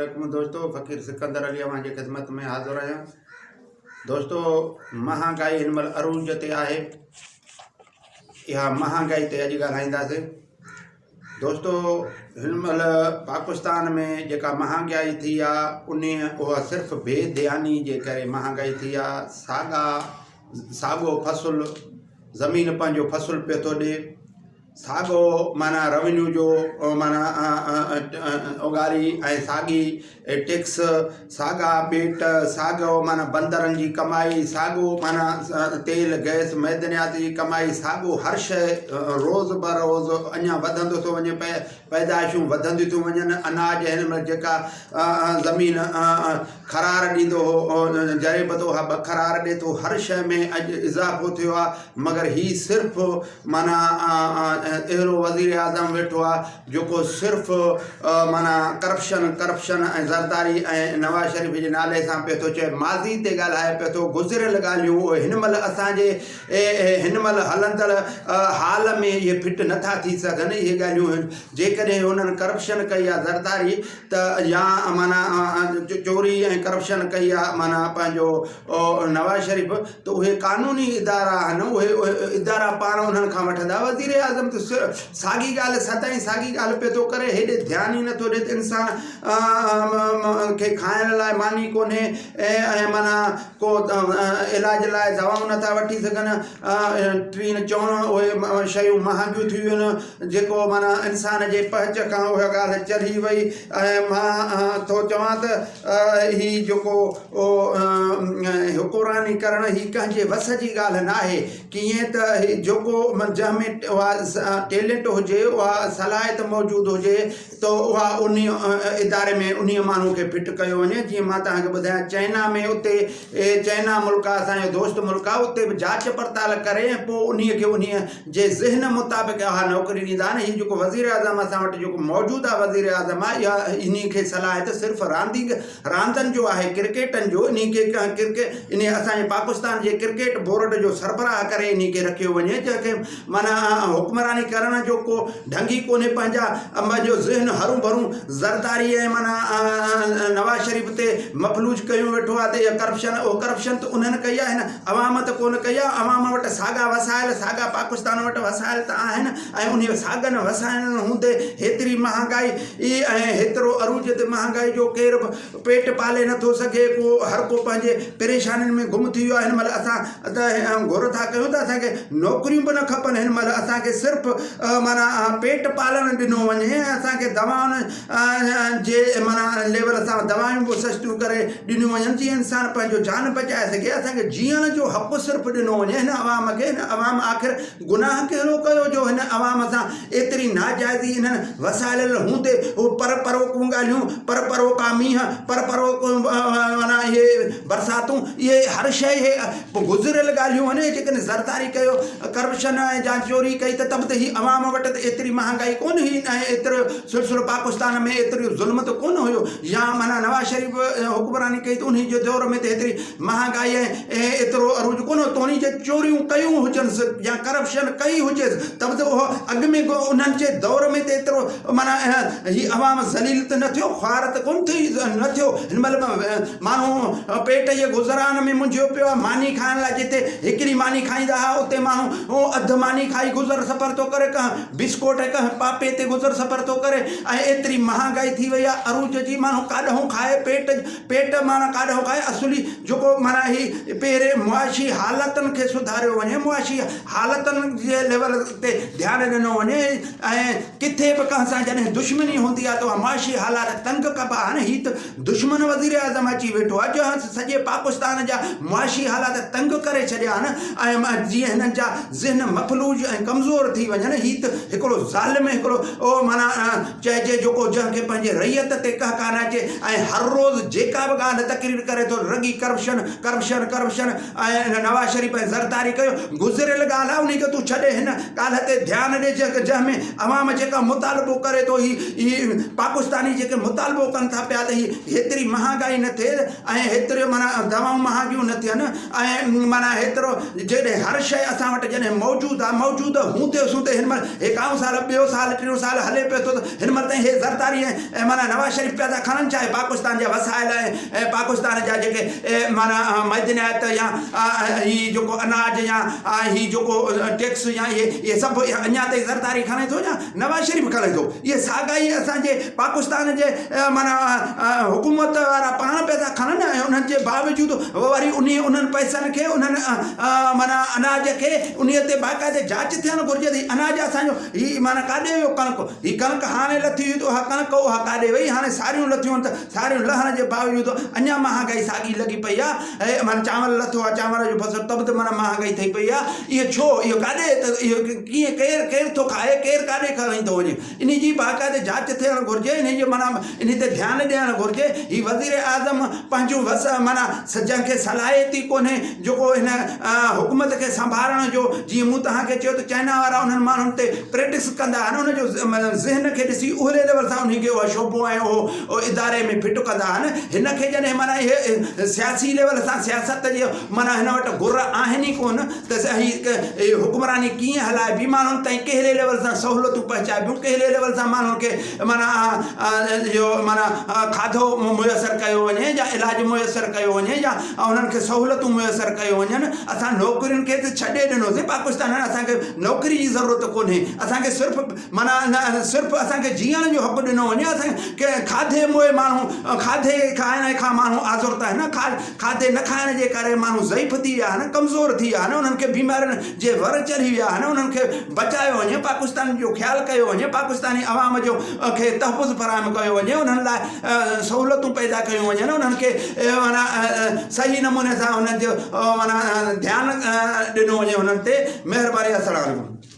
अस्सलामुअलैकुम दोस्तों, फ़कीर सिकंदर अली अवां जी ख़िदमत में हाज़िर आहियां। दोस्तों, महांगाई हिन महिल अरूज ते आहे। इहा महांगाई ते अॼु ॻाल्हाईंदासीं। दोस्तों, हिन महिल पाकिस्तान में जेका महांगाई थी आहे उहा सिर्फ़ु बेध्यानी जे करे महांगाई थी आहे। साॻो फसल ज़मीन पंहिंजो फसल पियो थो ॾिए, साॻो माना रेवेन्यू जो माना उगारी ऐं साॻी टैक्स, साॻा ॿेट, साॻो माना बंदरनि जी कमाई, साॻो माना तेल गैस मैदनियात जी कमाई, साॻो हर शइ रोज़ ब रोज़ अञा वधंदो थो वञे। पैदाइशूं वधंदियूं थियूं वञनि। अनाज हिन महिल जेका ज़मीन ख़रार ॾींदो हो, जरेब थो हा ॿ ख़रार ॾिए थो। हर शइ में अॼु इज़ाफ़ो थियो आहे, मगर हीउ सिर्फ़ु माना अहिड़ो वज़ीर आज़म वेठो आहे जेको सिर्फ़ु माना करप्शन ऐं ज़रदारी ऐं नवाज़ शरीफ़ जे नाले सां पियो थो चए, माज़ी ते ॻाल्हाए पियो थो। गुज़िरियल ॻाल्हियूं हिन महिल असांजे हिन महिल हलंदड़ हाल में इहे फिट नथा थी सघनि। इहे ॻाल्हियूं जेकॾहिं हुननि करप्शन कई आहे ज़रदारी त या माना चोरी ऐं करप्शन कई आहे माना पंहिंजो नवाज़ शरीफ़, त उहे कानूनी इदारा आहिनि, उहे इदारा पाण उन्हनि खां वठंदा। वज़ीर आज़म त साॻी ॻाल्हि सदाईं साॻी ॻाल्हि पियो थो करे, हेॾे ध्यानु ई नथो ॾिए। इंसान खे खाइण लाइ मानी कोन्हे ऐं माना को इलाज लाइ दवाऊं नथा वठी सघनि। टीन चवण उहे शयूं महांगियूं थी वियूं आहिनि, जेको माना इंसान जे पहुच खां उहा ॻाल्हि चढ़ी वई। ऐं मां थो चवां त हीउ जेको हुकुरानी करणु हीउ कंहिंजे वस जी ॻाल्हि न आहे। कीअं त जेको जंहिंमें उहा टैलेंट हुजे, उहा सलाहियत मौजूदु हुजे, त उहा उन इदारे में उन माण्हू खे फिट कयो वञे। जीअं मां तव्हांखे ॿुधायां, चाइना में उते चाइना मुल्क आहे, असांजो दोस्त मुल्क आहे, उते बि जांच पड़ताल करे पोइ उन खे उन जे ज़हन मुताबिक़ हा नौकरी ॾींदा आहिनि। हीउ जेको वज़ीर आज़म असां वटि जेको मौजूदा वज़ीर आज़म आहे, इहा इन खे सलाहियत सिर्फ़ु रांदनि जो आहे, क्रिकेटनि जो। इन असांजे पाकिस्तान जे क्रिकेट बोर्ड जो सरबराह करे इन खे रखियो वञे, जंहिंखे माना हुक्मरानी करण जो को ढंग ई कोन्हे। पंहिंजा जो ज़हन हरू भरू ज़रदारी ऐं माना नवाज़ शरीफ़ ते मफलूज कयूं वेठो आहे। त इहा करप्शन त उन्हनि कई आहे, हिन अवाम त कोन कई आहे। अवाम वटि साॻा वसाइल, साॻा पाकिस्तान वटि वसाइल त आहिनि, ऐं उन साॻनि वसाइलनि हूंदे हेतिरी महांगाई ऐं हेतिरो अरूज ते महांगाई जो केरु पेट पाले नथो सघे। हर को पंहिंजे परेशानियुनि में गुम थी वियो आहे। हिन महिल असां त घुर था कयूं त असांखे नौकरियूं बि न खपनि। हिन महिल असांखे सिर्फ़ु माना पेट पालण ॾिनो वञे, असांखे दवाउनि जे माना लेवल सां दवाऊं बि सस्तियूं करे ॾिनियूं वञनि, जीअं इंसान पंहिंजो जान बचाए सघे। असांखे जीअण जो हक़ु सिर्फ़ु ॾिनो वञे हिन अवाम खे। हिन अवाम आख़िर गुनाह कहिड़ो कयो जो हिन अवाम सां एतिरी नाजाइज़ी हिननि वसाइल हूंदे उहो परपरोकूं ॻाल्हियूं, परपरोका मींहं, परपरोक माना इहे बरसातूं, इहे हर शइ इहे गुज़िरियल ॻाल्हियूं आहिनि। जेकॾहिं ज़रदारी कयो, करप्शन ऐं या चोरी कई त तब त ही अवाम वटि त एतिरी महांगाई कोन हुई ऐं एतिरो सिलसिलो पाकिस्तान में एतिरो ज़ुल्म त कोन हुयो। या माना नवाज़ शरीफ़ हुक्मरानी कई त उन जे दौर में त एतिरी महांगाई ऐं एतिरो अरूज कोन हो। तोणी जे चोरियूं कयूं हुजनि या करप्शन कई हुजेसि, तब त उहो अॻु में उन्हनि जे दौर में त एतिरो माना हीउ अवाम ज़लील त न थियो, ख़्वार त कोन थी न थियो। हिन महिल माण्हू पेट जे गुज़रान में मुंझियो पियो आहे। मानी खाइण लाइ जिते हिकिड़ी मानी खाईंदा हुआ, उते माण्हू अधु मानी खाई गुज़र सफ़र थो करे, कंहिं बिस्कुट कंहिं पापे ते गुज़र सफ़र थो करे। ऐं एतिरी महांगाई थी वई आहे अरूज जी, माण्हू काॾहों खाए, पेट माना काॾहों खाए। असली जेको माना ही पहिरें मुआशी हालतुनि खे सुधारियो वञे, मुआशी हालतुनि जे लेवल ते ध्यानु ॾिनो वञे। ऐं किथे बि कंहिं सां जॾहिं दुश्मनी हूंदी आहे त मुआशी हालात तंग कबा आहिनि। हीउ त दुश्मन वज़ीर आज़म अची वेठो आहे जो सॼे पाकिस्तान जा मुआशी हालात तंग करे छॾिया आहिनि। ऐं जीअं हिननि जा ज़हन मफलूज ऐं कमज़ोर थी वञनि। हीउ त हिकिड़ो ज़ालिम, हिकिड़ो माना चइजे जेको जंहिंखे पंहिंजे रैयत ते कह कान अचे ऐं हर रोज़ जेका बि ॻाल्हि तकरीर करे थो, रगी करप्शन ऐं नवाज़ शरीफ़ ऐं ज़रदारी कयो। गुज़िरियल ॻाल्हि आहे, उन खे तूं छॾे, हिन ॻाल्हि ते ध्यानु ॾे जंहिंमें अवाम जेका मुतालबो करे थो। ही पाकिस्तानी जेके मुतालबो कनि था पिया त ही हेतिरी महांगाई न थिए ऐं हेतिरो माना दवाऊं महांगियूं न थियनि ऐं माना हेतिरो जॾहिं हर शइ असां वटि जॾहिं मौजूदु आहे, मौजूदु हूंदे हिन महिल हिकु साल, ॿियो साल, टियों साल हले पियो थो, त हिन महिल ताईं हे ज़रदारी ऐं माना नवाज़ शरीफ़ पिया पैसा खणनि, चाहे पाकिस्तान जा वसाइल ऐं पाकिस्तान जा जेके माना मदनियात या ही जेको अनाज या ही जेको टैक्स या ये सभु अञा ताईं ज़रदारी खणे थो या नवाज़ शरीफ़ खणे थो। इहे साॻाई असांजे पाकिस्तान जे माना हुकूमत वारा पाण पैसा खणनि ऐं उन्हनि जे बावजूदि वरी उन्हनि पैसनि खे उन्हनि माना अनाज खे उन ते बाक़ाइदे जांच थियणु घुरिजे त अनाज असांजो ही माना काॾे वियो कणिक, ही कणिक हाणे लथी हुई त उहा कणिक उहा काॾे वई, हाणे सारियूं लथियूं आहिनि त सारियूं लहण जे बावजूदि अञा महांगाई साॻी लॻी पई आहे। ऐं माना चांवर लथो आहे, चांवर जो बसि तब त माना महांगाई थी पई आहे। इहो छो, इहो काॾे त इहो कीअं केरु थो खाए, केरु काॾे खणी थो वञे, इन जी बाक़ाइदे जांच थियणु घुरिजे, इन जो माना इन ते ध्यानु ॾियणु घुरिजे। ही वज़ीर आज़म पंहिंजूं माना जंहिंखे सलाहियत ई कोन्हे जेको हिन हुकूमत खे संभालण जो, जीअं मूं तव्हांखे चयो त चाइना वारा उन्हनि माण्हुनि ते प्रैक्टिस कंदा आहिनि, उनजो ज़हन खे ॾिसी उहे लेवल सां उनखे उहा शोबो ऐं उहो इदारे में फिट कंदा आहिनि। हिन खे जॾहिं माना इहे सियासी लेवल सां सियासत जो माना हिन वटि गुर आहिनि ई कोन त ही हुकमरानी कीअं हलाइबी, माण्हुनि ताईं कहिड़े लेवल सां सहूलियतूं पहुचाइबियूं, कहिड़े लेवल सां माण्हुनि खे माना जो माना खाधो मुयसरु कयो वञे या इलाजु मुयसरु कयो वञे या उन्हनि खे सहूलियतूं मुयसरु कयो वञनि। असां नौकरियुनि खे त छॾे ॾिनोसीं, पाकिस्तान असांखे नौकरी जी ज़रूरत कोन्हे, असांखे सिर्फ़ु माना सिर्फ़ु असांखे जीअण जो हक़ु ॾिनो वञे। असांखे खाधे मोए माण्हू खाधे खाइण खां माण्हू आज़ुर था आहिनि, खाधे न खाइण जे करे माण्हू ज़ईफ़ थी विया आहिनि, कमज़ोर थी विया आहिनि, उन्हनि खे बीमारियुनि जे वर चढ़ी विया आहिनि। उन्हनि खे बचायो वञे, पाकिस्तान जो ख़्यालु कयो वञे, पाकिस्तानी अवाम जो खे तहफ़ुज़ फ़राहम कयो वञे, उन्हनि लाइ सहूलियतूं पैदा कयूं वञनि, उन्हनि खे माना सही नमूने सां उन्हनि जो माना ध्यानु ॾिनो वञे उन्हनि ते। महिरबानी। अस्सलामु अलैकुम।